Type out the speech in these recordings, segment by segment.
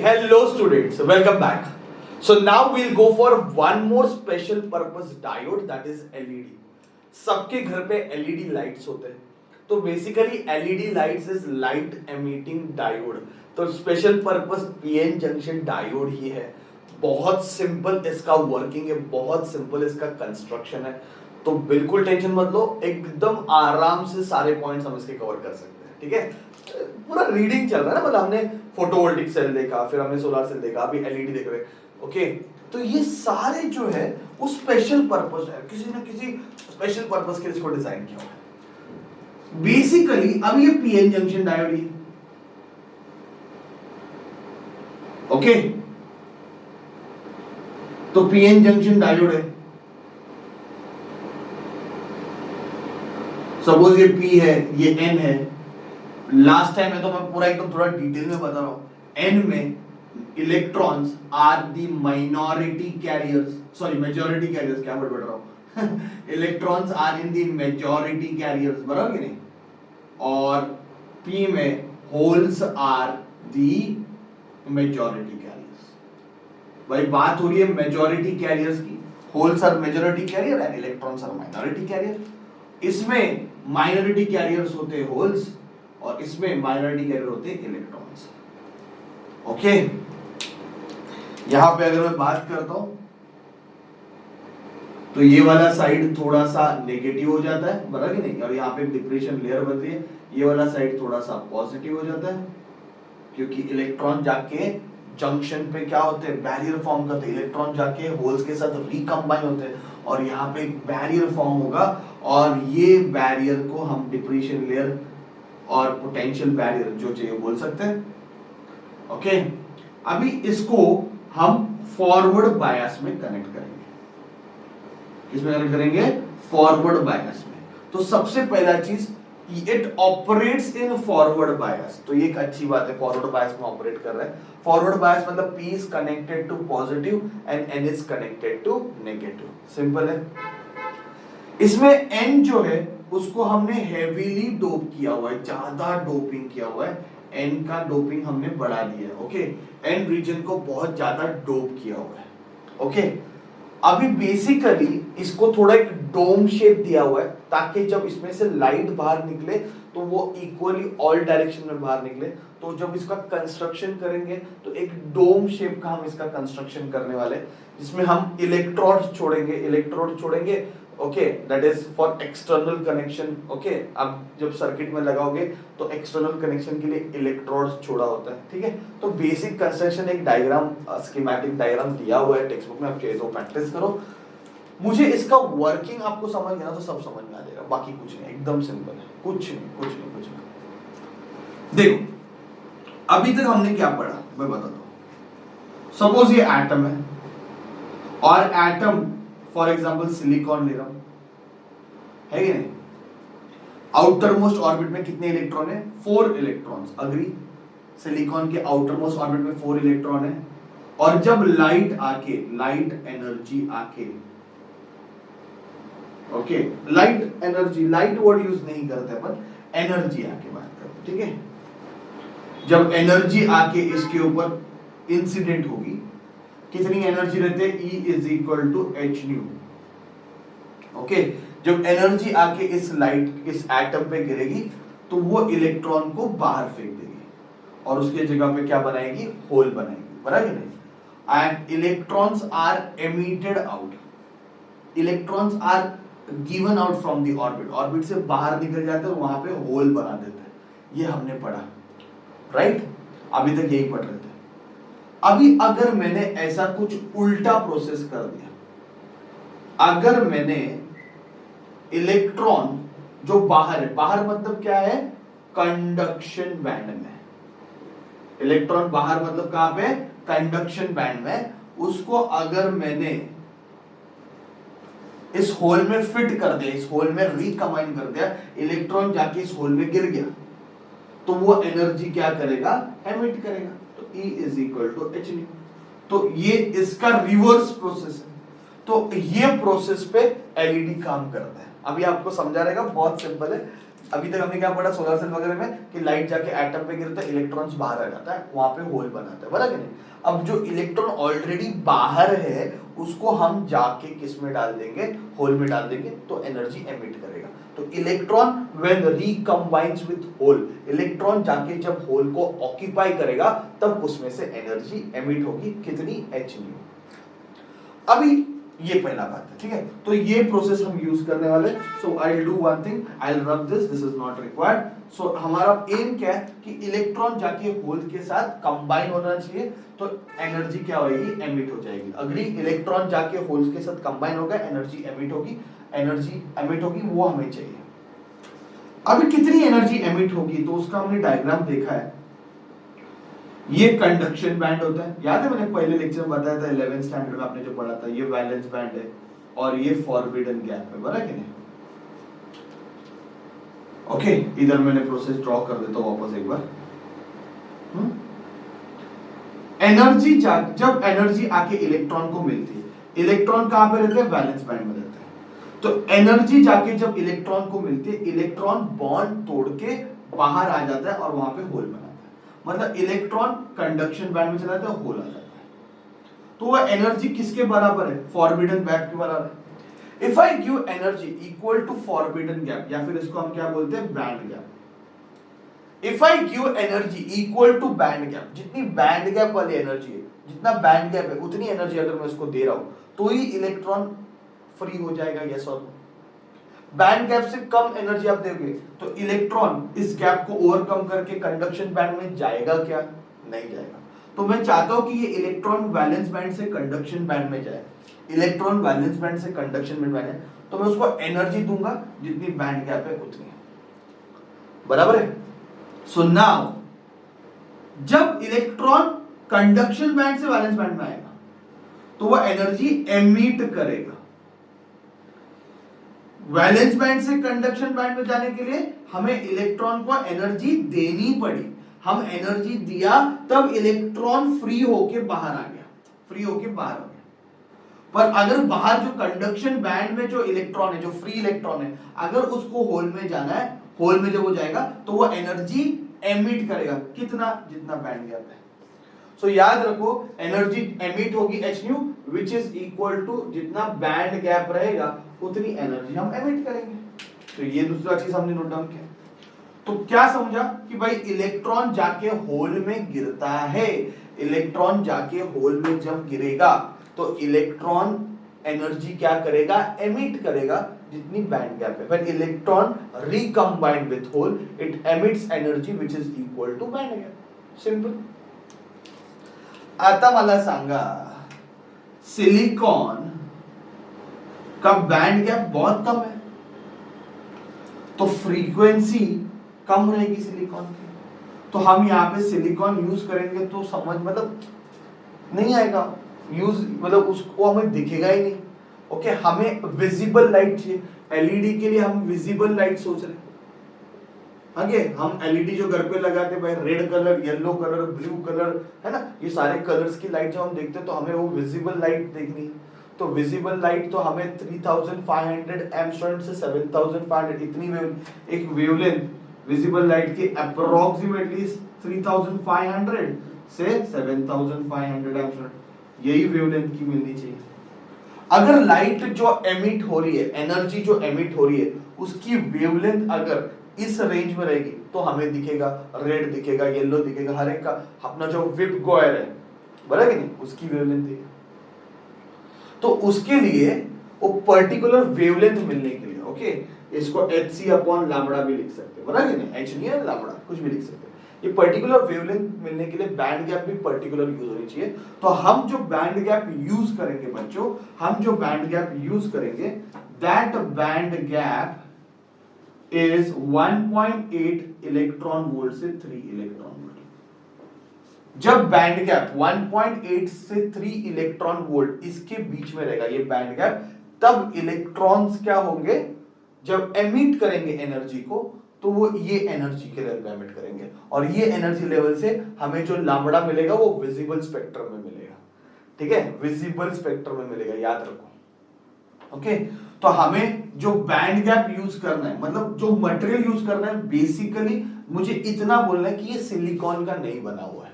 hello students, welcome back. So now we'll go for one more special purpose diode, that is LED. सबके घर पे LED lights होते हैं, तो basically LED lights is light emitting diode. तो special purpose PN junction diode ही है. बहुत simple इसका वर्किंग है, बहुत सिंपल इसका कंस्ट्रक्शन है, तो बिल्कुल टेंशन मत लो, एकदम आराम से सारे पॉइंट्स हम इसके कवर कर सकते हैं. ठीक है, पूरा रीडिंग चल रहा है ना, मतलब हमने फोटोवोल्टिक सेल देखा, फिर हमने सोलर सेल देखा, अभी एलईडी देख रहे हैं. ओके, तो ये सारे जो है वो स्पेशल पर्पस है, किसी ना किसी स्पेशल पर्पस के लिए इसको डिजाइन किया हुआ है. बेसिकली अब ये पीएन जंक्शन डायोड है. ओके, तो पीएन जंक्शन डायोड है. सपोज ये पी है, ये एन है. लास्ट टाइम है तो मैं पूरा एकदम थोड़ा डिटेल में बता रहा हूं. एन में electrons are the minority carriers, sorry majority carriers, क्या वर्ड बोल रहा हूं. Electrons are in the majority carriers, बराबर कि नहीं. और पी में holes are the majority carriers. भाई बात हो रही है मेजॉरिटी कैरियर्स की. Holes are majority carrier and electrons are minority carrier. इसमें माइनॉरिटी कैरियर्स होते हैं होल्स, और इसमें माइनॉरिटी कैरियर होते हैं इलेक्ट्रॉन्स. ओके, यहां पे अगर मैं बात करता हूं तो ये वाला साइड थोड़ा सा नेगेटिव हो जाता है, बराबर कि नहीं. और यहाँ पे डिप्रेशन लेयर बन रही है, ये वाला साइड थोड़ा सा पॉजिटिव हो जाता है, क्योंकि इलेक्ट्रॉन जाके जंक्शन पे क्या होते हैं, बैरियर फॉर्म करते हैं. इलेक्ट्रॉन जाके होल्स के साथ रिकंबाइन होते हैं, और यहाँ पे एक बैरियर फॉर्म होगा, और ये बैरियर को हम डिप्रेशन लेयर और पोटेंशियल बैरियर जो चाहिए बोल सकते हैं. ओके, अभी इसको हम फॉरवर्ड बायस में कनेक्ट करेंगे. किसमें कनेक्ट करेंगे? फॉरवर्ड बायस में. तो सबसे पहला चीज, it operates in forward bias. तो ये एक अच्छी बात है, फॉरवर्ड बायस में ऑपरेट कर रहा है. फॉरवर्ड बायस मतलब P is connected to positive and N is connected to negative. Simple है. इसमें N जो है उसको हमने हेवीली डोप किया हुआ है, ज्यादा डोपिंग किया हुआ है. N का डोपिंग हमने बढ़ा दिया है. ओके, N रीजन को बहुत ज्यादा डोप किया हुआ है. ओके, अभी बेसिकली इसको थोड़ा एक डोम शेप दिया हुआ है, ताकि जब इसमें से लाइट बाहर निकले तो वो इक्वली ऑल डायरेक्शन में बाहर निकले. तो जब इसका कंस्ट्रक्शन करेंगे तो एक डोम शेप का हम इसका कंस्ट्रक्शन करने वाले, जिसमें हम इलेक्ट्रोड छोड़ेंगे. Okay, that is for external connection. Okay, अब जब सर्किट में लगाओगे तो एक्सटर्नल कनेक्शन के लिए इलेक्ट्रोड छोड़ा होता है. ठीक है, तो बेसिक कंस्ट्रक्शन एक डायग्राम, स्कीमेटिक डायग्राम दिया हुआ है टेक्स्ट बुक में, आप चाहे तो प्रैक्टिस करो. मुझे इसका वर्किंग आपको समझ गया तो सब समझ में आ जाएगा. बाकी कुछ नहीं, एकदम सिंपल है, कुछ नहीं. देखो, अभी तक हमने क्या पढ़ा मैं बताता हूं. सपोज ये एटम है, और एटम फॉर एग्जांपल सिलिकॉन ले रहा हूं, है कि नहीं. आउटर मोस्ट ऑर्बिट में कितने इलेक्ट्रॉन है? 4 इलेक्ट्रॉन्स. अग्री. सिलिकॉन के आउटर मोस्ट ऑर्बिट में 4 इलेक्ट्रॉन है. और जब लाइट एनर्जी आके, ओके, लाइट वर्ड यूज नहीं करते अपन, एनर्जी आके बात करते. ठीक है, जब एनर्जी आके इसके ऊपर इंसिडेंट होगी, कितनी एनर्जी रहती है? E is equal to H nu. Okay, जब एनर्जी आके इस एटम पे गिरेगी तो वो इलेक्ट्रॉन को बाहर फेंक देगी, और उसके जगह पे क्या बनाएगी? होल बनाएगी. बराबर नहीं. And electrons are emitted out. Electrons are given out from the orbit से बाहर निकल जाते हैं और वहां पे होल बना देते हैं. ये हमने पढ़ा, राइट. अभी तक यही पढ़ रहे थे. अभी अगर मैंने ऐसा कुछ उल्टा प्रोसेस कर दिया, अगर मैंने इलेक्ट्रॉन जो बाहर है, बाहर मतलब क्या है? कंडक्शन बैंड में. इलेक्ट्रॉन बाहर मतलब कहां पे? कंडक्शन बैंड में. उसको अगर मैंने इस होल में फिट कर दिया, इस होल में रिकंबाइन कर दिया, इलेक्ट्रॉन जाके इस होल में गिर गया, तो वो एनर्जी क्या करेगा? एमिट करेगा. तो E is equal to H nu. तो ये इसका रिवर्स प्रोसेस है. तो ये प्रोसेस पे एलईडी काम करता है. अभी आपको समझा रहेगा, बहुत सिंपल है. अभी तक हमने क्या पढ़ा सोलर सेल वगैरह में कि लाइट जाके एटम पे गिरता है, इलेक्ट्रॉन्स बाहर आ जाता है, वहां पे होल बनाता है, बराबर कि नहीं। अब जो इलेक्ट्रॉन ऑलरेडी बाहर है उसको हम जाके किस में डाल देंगे, होल में डाल देंगे, तो एनर्जी एमिट करेगा। तो electron when recombines with hole, electron जाके जब होल को ऑक्यूपाई करेगा तब उसमें से एनर्जी एमिट होगी, कितनी, h न्यू। अभी ये पहला बात है, ठीक है। तो ये प्रोसेस हम यूज करने वाले। So I will do one thing, I will rub this is not required. So हमारा एम क्या है कि इलेक्ट्रॉन जाके होल के साथ कंबाइन होना चाहिए, तो एनर्जी क्या होगी, एमिट हो जाएगी। अग्री, इलेक्ट्रॉन जाके होल के साथ कंबाइन होगा, एनर्जी एमिट होगी, एनर्जी एमिट होगी, वो हमें चाहिए। अभी कितनी एनर्जी एमिट होगी, तो उसका हमने डायग्राम देखा है। ये कंडक्शन बैंड होता है, याद है मैंने पहले लेक्चर में बताया था 11th स्टैंडर्ड में आपने जो पढ़ा था, ये वैलेंस बैंड है और ये फॉरबिडन गैप है, बराबर कि नहीं। ओके, इधर मैंने प्रोसेस ड्रॉ कर देता हूं वापस एक बार। एनर्जी जब एनर्जी आके इलेक्ट्रॉन को मिलती है, इलेक्ट्रॉन कहां पे रहते हैं, वैलेंस बैंड में रहते हैं। तो एनर्जी जाके जब इलेक्ट्रॉन को मिलती है, इलेक्ट्रॉन बॉन्ड तोड़ के बाहर आ जाता है और वहां पे होल बनाता है, मतलब इलेक्ट्रॉन कंडक्शन बैंड में चला जाता है, होल आ जाता है। तो वह एनर्जी किसके बराबर है, फॉरबिडन गैप के बराबर है। If I give energy equal to forbidden gap, या फिर इसको हम क्या बोलते हैं, band gap. If I give energy equal to band gap, जितनी बैंड गैप वाली एनर्जी है, जितना बैंड गैप है उतनी एनर्जी अगर मैं इसको दे रहा हूं तो ही इलेक्ट्रॉन फ्री हो जाएगा, यस और नो। बैंड गैप से कम एनर्जी आप दोगे तो इलेक्ट्रॉन इस गैप को ओवरकम करके कंडक्शन बैंड में जाएगा क्या, नहीं जाएगा। तो मैं चाहता हूं कि ये इलेक्ट्रॉन वैलेंस बैंड से कंडक्शन बैंड में जाए, इलेक्ट्रॉन वैलेंस बैंड से कंडक्शन बैंड में जाए, तो मैं उसको एनर्जी दूंगा जितनी बैंड गैप है उतनी, बराबर है। सो नाउ जब इलेक्ट्रॉन कंडक्शन बैंड से वैलेंस बैंड में आएगा तो वह एनर्जी एमिट करेगा। वैलेंस बैंड से कंडक्शन बैंड में जाने के लिए हमें इलेक्ट्रॉन को एनर्जी देनी पड़ी, हम एनर्जी दिया तब इलेक्ट्रॉन फ्री होके बाहर आ गया, फ्री होके बाहर हो गया। पर अगर बाहर जो कंडक्शन बैंड में जो इलेक्ट्रॉन है, जो फ्री इलेक्ट्रॉन है, अगर उसको होल में जाना है, होल में जब वो जाएगा तो वो एनर्जी एमिट करेगा, कितना, जितना बैंड गैप है। सो याद रखो एनर्जी एमिट होगी h nu which is equal to जितना बैंड गैप रहेगा उतनी एनर्जी हम एमिट करेंगे। तो ये दूसरा चीज हमने नोट डाउन किया। तो क्या समझा कि भाई इलेक्ट्रॉन जाके होल में गिरता है, इलेक्ट्रॉन जाके होल में जब गिरेगा तो इलेक्ट्रॉन एनर्जी क्या करेगा, एमिट करेगा जितनी बैंड गैप है। When electron recombine with hole it emits energy which is equal to band gap, simple. आता मला सांगा सिलिकॉन का बैंड गैप बहुत कम है तो फ्रीक्वेंसी कम रहेगी सिलिकॉन की, तो हम यहाँ पे सिलिकॉन यूज करेंगे तो समझ मतलब नहीं आएगा, यूज मतलब उसको हमें दिखेगा ही नहीं। ओके, हमें विजिबल लाइट चाहिए, एलईडी के लिए हम विजिबल लाइट सोच रहे हैं। आगे हम एलईडी जो घर पे लगाते हैं भाई, red colour, yellow colour, blue colour, है ना, ये सारे कलर्स की लाइट जब हम देखते हैं तो हमें वो विजिबल लाइट देखनी है। तो विजिबल लाइट तो हमें 3500 एम्स्ट्रॉन से 7500 इतनी एक वेवलेंथ विजिबल लाइट की अप्रोक्सीमेटली 3500 से 7500 एम्स्ट्रॉन, यही वेवलेंथ की मिलनी चाहिए। अगर लाइट जो एमिट हो रही है, एनर्जी जो एमिट हो रही है, उसकी वेवलेंथ अगर इस रेंज में रहेगी तो हमें दिखेगा, रेड दिखेगा, येलो दिखेगा, हर एक का अपना जो विप गोयर है, बराबर कि नहीं, उसकी वेवलेंथ दिखेगा। तो उसके लिए वो पर्टिकुलर वेवलेंथ मिलने के लिए, ओके, इसको hc अपॉन लैम्बडा भी लिख सकते हैं, बराबर कि नहीं, h नहीं है लैम्बडा, कुछ भी लिख सकते हैं। ये पर्टिकुलर वेवलेंथ मिलने के लिए बैंड गैप भी पर्टिकुलर यूज होनी चाहिए। तो हम जो बैंड गैप यूज करेंगे बच्चों, हम जो बैंड गैप यूज करेंगे, that band gap is 1.8 electron volt से 3 इलेक्ट्रॉन वोल्ट। जब बैंड गैप 1.8 से 3 इलेक्ट्रॉन वोल्ट इसके बीच में रहेगा ये बैंड गैप, तब इलेक्ट्रॉन्स क्या होंगे, जब एमिट करेंगे एनर्जी को तो वो ये एनर्जी के लेवल पे एमिट करेंगे, और ये एनर्जी लेवल से हमें जो लैम्बडा मिलेगा वो विजिबल स्पेक्ट्रम में मिलेगा। ठीक है, विजिबल स्पेक्ट्रम में मिलेगा, याद रखो। ओके, तो हमें जो बैंड गैप यूज करना है, मतलब जो मटेरियल यूज करना है, बेसिकली मुझे इतना बोलना है कि ये सिलिकॉन का नहीं बना हुआ है,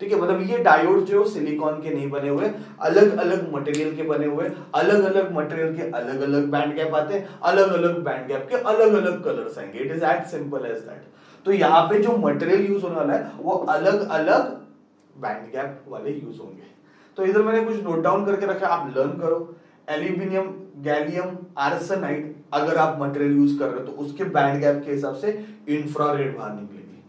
ठीक है। मतलब ये डायोड जो सिलिकॉन के नहीं बने हुए, अलग अलग मटेरियल के बने हुए, अलग अलग मटेरियल के अलग अलग बैंड गैप आते हैं, अलग अलग बैंड गैप के अलग अलग कलर्स आएंगे। It is as simple as that. तो यहाँ पे जो मटेरियल यूज होने वाला है वो अलग अलग बैंड गैप वाले यूज होंगे। तो इधर मैंने कुछ नोट डाउन करके रखा, आप लर्न करो। एल्यूमिनियम, गैलियम आर्सेनाइड अगर आप मटेरियल यूज कर रहे हो तो उसके बैंड गैप के हिसाब से इंफ्रारेड बाहर निकलेगी।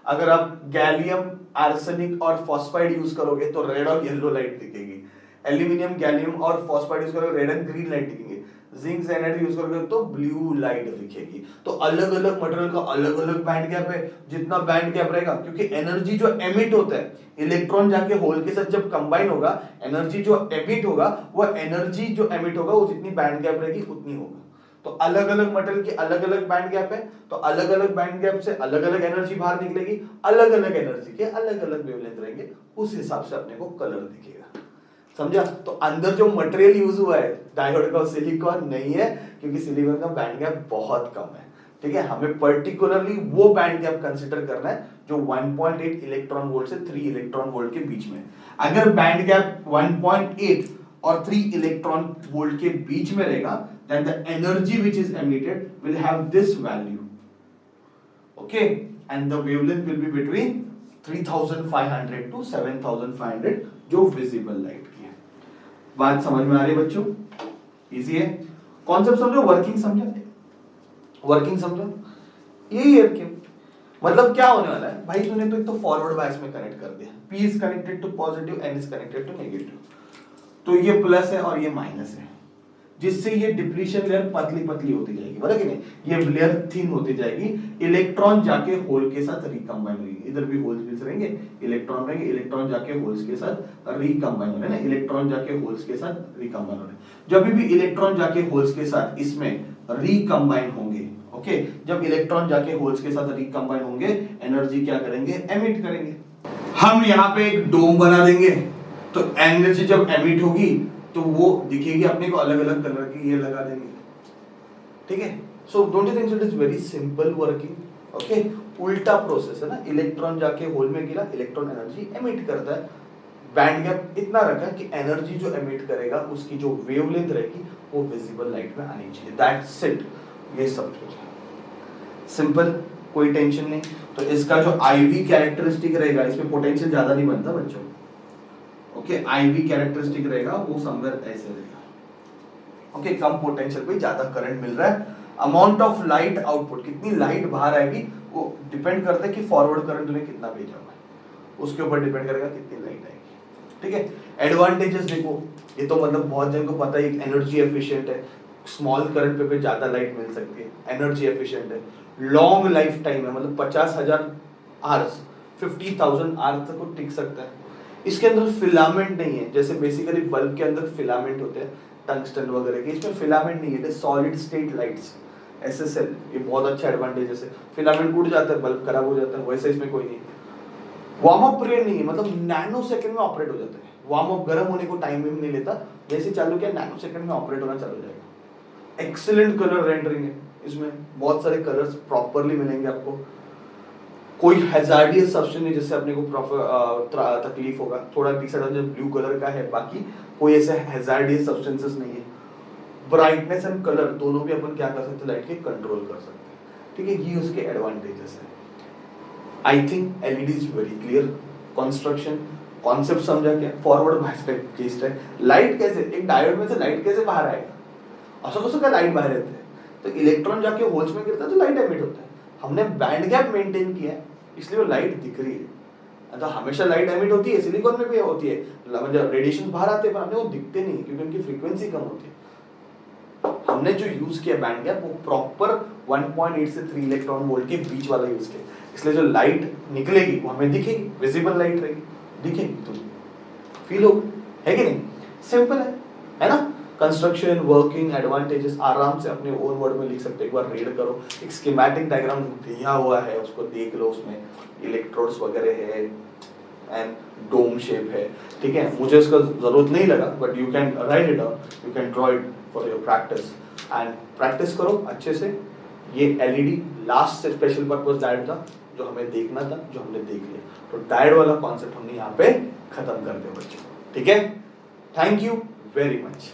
अगर आप गैलियम, आर्सेनिक और फॉस्फाइड यूज करोगे तो रेड और येलो लाइट दिखेगी। एल्यूमिनियम, गैलियम और फॉस्फाइड यूज करोगे रेड एंड ग्रीन लाइट दिखेंगे। जिंक साइनाइड यूज करोगे तो ब्लू लाइट दिखेगी। तो अलग अलग मटेरियल का अलग अलग बैंड गैप है। जितना बैंड गैप रहेगा, क्योंकि एनर्जी जो एमिट होता है, इलेक्ट्रॉन जाके होल के साथ जब कंबाइन होगा, एनर्जी जो एमिट होगा, वो एनर्जी जो एमिट होगा वो जितनी बैंड गैप रहेगी उतनी होगा। तो अलग अलग मटेरियल की अलग अलग बैंड गैप है, तो अलग अलग बैंड गैप से अलग अलग एनर्जी बाहर निकलेगी, अलग अलग एनर्जी के अलग अलग वेवलेंथ रहेंगे, उस हिसाब से अपने को कलर दिखेगा। समझा? तो अंदर जो मटेरियल यूज हुआ है डायोड का सिलिकॉन नहीं है, क्योंकि सिलिकॉन का बैंड गैप बहुत कम है, ठीक है। हमें पर्टिकुलरली वो बैंड गैप कंसीडर करना है जो 1.8 इलेक्ट्रॉन वोल्ट से 3 इलेक्ट्रॉन वोल्ट के बीच में। अगर बैंड गैप 1.8 और 3 इलेक्ट्रॉन वोल्ट के बीच में रहेगा, then the energy which is emitted will have this value, okay, and the wavelength will be between 3500 to 7500 जो visible light की है। बात समझ में आ रही है बच्चों? इजी है, कॉन्सेप्ट समझो, वर्किंग समझो, वर्किंग समझो, यही है क्यों। मतलब क्या होने वाला है भाई, तूने तो एक तो फॉरवर्ड बायस में कनेक्ट कर दिया, P is connected to positive, N is connected to negative, तो ये प्लस है और ये माइनस है, जिससे ये डिप्लीशन लेयर पतली पतली होती जाएगी, बराबर कि नहीं, ये लेयर थिन होती जाएगी, इलेक्ट्रॉन जाके होल के साथ रिकंबाइन होंगे। इधर भी होल्स मिल रहेंगे, इलेक्ट्रॉन रहेंगे, इलेक्ट्रॉन जाके होल्स के साथ रिकंबाइन होने ना, इलेक्ट्रॉन जाके होल्स के साथ रिकंबाइन होने। जब भी इलेक्ट्रॉन जाके होल्स के साथ इसमें रिकंबाइन होंगे, ओके, जब इलेक्ट्रॉन जाके होल्स के साथ रिकंबाइन होंगे, एनर्जी क्या करेंगे, एमिट करेंगे। हम यहाँ पे एक डोम बना देंगे, तो एनर्जी जब एमिट होगी तो वो दिखेगी अपने को अलग अलग कलर की, ये लगा देंगे, ठीक है। So don't you think it is very simple working, okay. उल्टा प्रोसेस है ना, इलेक्ट्रॉन जाके होल में गिरा, इलेक्ट्रॉन एनर्जी एमिट करता है, बैंड गैप इतना रखा कि एनर्जी जो एमिट करेगा उसकी जो वेवलेंथ रहेगी वो विजिबल लाइट में आनी चाहिए, दैट्स इट। ये सब सिंपल, कोई टेंशन नहीं। तो इसका जो आईवी कैरेक्टरिस्टिक रहेगा, इसमें पोटेंशियल ज्यादा नहीं बनता बच्चों, ओके, आईवी कैरेक्टरिस्टिक रहेगा वो समवेयर ऐसे रहेगा, ओके, कम पोटेंशियल पे ज्यादा करंट मिल रहा है। अमाउंट ऑफ लाइट आउटपुट, कितनी लाइट बाहर आएगी वो डिपेंड करता है कि फॉरवर्ड करंट तूने कितना भेजा हुआ है, उसके ऊपर डिपेंड करेगा कितनी लाइट आएगी, ठीक है। एडवांटेजेस देखो, ये तो मतलब बहुत जन को पता है, एनर्जी एफिशिएंट है, स्मॉल करंट पे ज्यादा लाइट मिल सकती है, एनर्जी एफिशिएंट है, लॉन्ग लाइफ टाइम है, मतलब 50,000 आवर्स, 50,000 आवर्स तक वो टिक सकता है। इसके अंदर फिलामेंट नहीं है, जैसे बेसिकली बल्ब के अंदर फिलामेंट होते हैं टंगस्टन वगैरह के, इसमें फिलामेंट नहीं है, सॉलिड स्टेट लाइट्स, एसएसएल, ये बहुत अच्छा एडवांटेज है। फिलामेंट टूट जाता है, बल्ब खराब हो जाता है, वैसे इसमें कोई नहीं। वार्म अप पीरियड नहीं है, मतलब नैनो सेकंड में ऑपरेट हो जाता है, वार्म अप गर्म होने को टाइम भी नहीं लेता, जैसे चालू किया नैनो सेकंड में ऑपरेट होना चालू हो जाएगा। एक्सीलेंट कलर रेंडरिंग है, इसमें बहुत सारे कलर्स प्रॉपर्ली मिलेंगे आपको, कोई हैजार्डियस सब्सटेंस नहीं जिससे अपने को तकलीफ होगा। थोड़ा डिसएडवांटेज ब्लू कलर का है, बाकी कोई ऐसे हैजार्डियस सब्सटेंसेस नहीं है। ब्राइटनेस एंड कलर दोनों भी अपन क्या कर सकते हैं, लाइट के कंट्रोल कर सकते हैं, ठीक है, ये उसके एडवांटेजेस है। I think LED is very clear. Construction concept समझा क्या, फॉरवर्ड बायस पे केस है। लाइट कैसे, एक डायोड में से लाइट कैसे बाहर आएगा, असो कसो का लाइट बाहर रहता है, तो इलेक्ट्रॉन जाके होल्स में गिरता है तो लाइट एमिट होता है। हमने बैंड गैप मेंटेन किया है, इसलिए वो लाइट दिख रही है। तो हमेशा लाइट एमिट होती है, सिलिकॉन में भी होती है, मतलब रेडिएशन बाहर आते हैं, पर हमें वो दिखते नहीं क्योंकि उनकी फ्रीक्वेंसी कम होती है। हमने जो यूज किया बैंड गैप वो प्रॉपर 1.8 से 3 इलेक्ट्रॉन वोल्ट के बीच वाला यूज किया, इसलिए जो लाइट निकलेगी वो हमें दिखेगी, विजिबल लाइट रहेगी, दिखेगी तो फील हो, है कि नहीं। सिंपल है ना। कंस्ट्रक्शन, वर्किंग, एडवांटेजेस आराम से अपने ओन वर्ड में लिख सकते हो, एक बार रीड करो। एक स्कीमेटिक डायग्राम दिया हुआ है, उसको देख लो, उसमें इलेक्ट्रोड्स वगैरह है एंड डोम शेप है, ठीक है। मुझे इसका जरूरत नहीं लगा, but you can write it down, you can draw it for your practice. And practice करो अच्छे से। ये LED last special purpose diode था जो हमें देखना था, जो हमने देख लिया, तो डायोड वाला कॉन्सेप्ट हमने यहाँ पे खत्म कर दिया बच्चों, ठीक है। Thank you very much.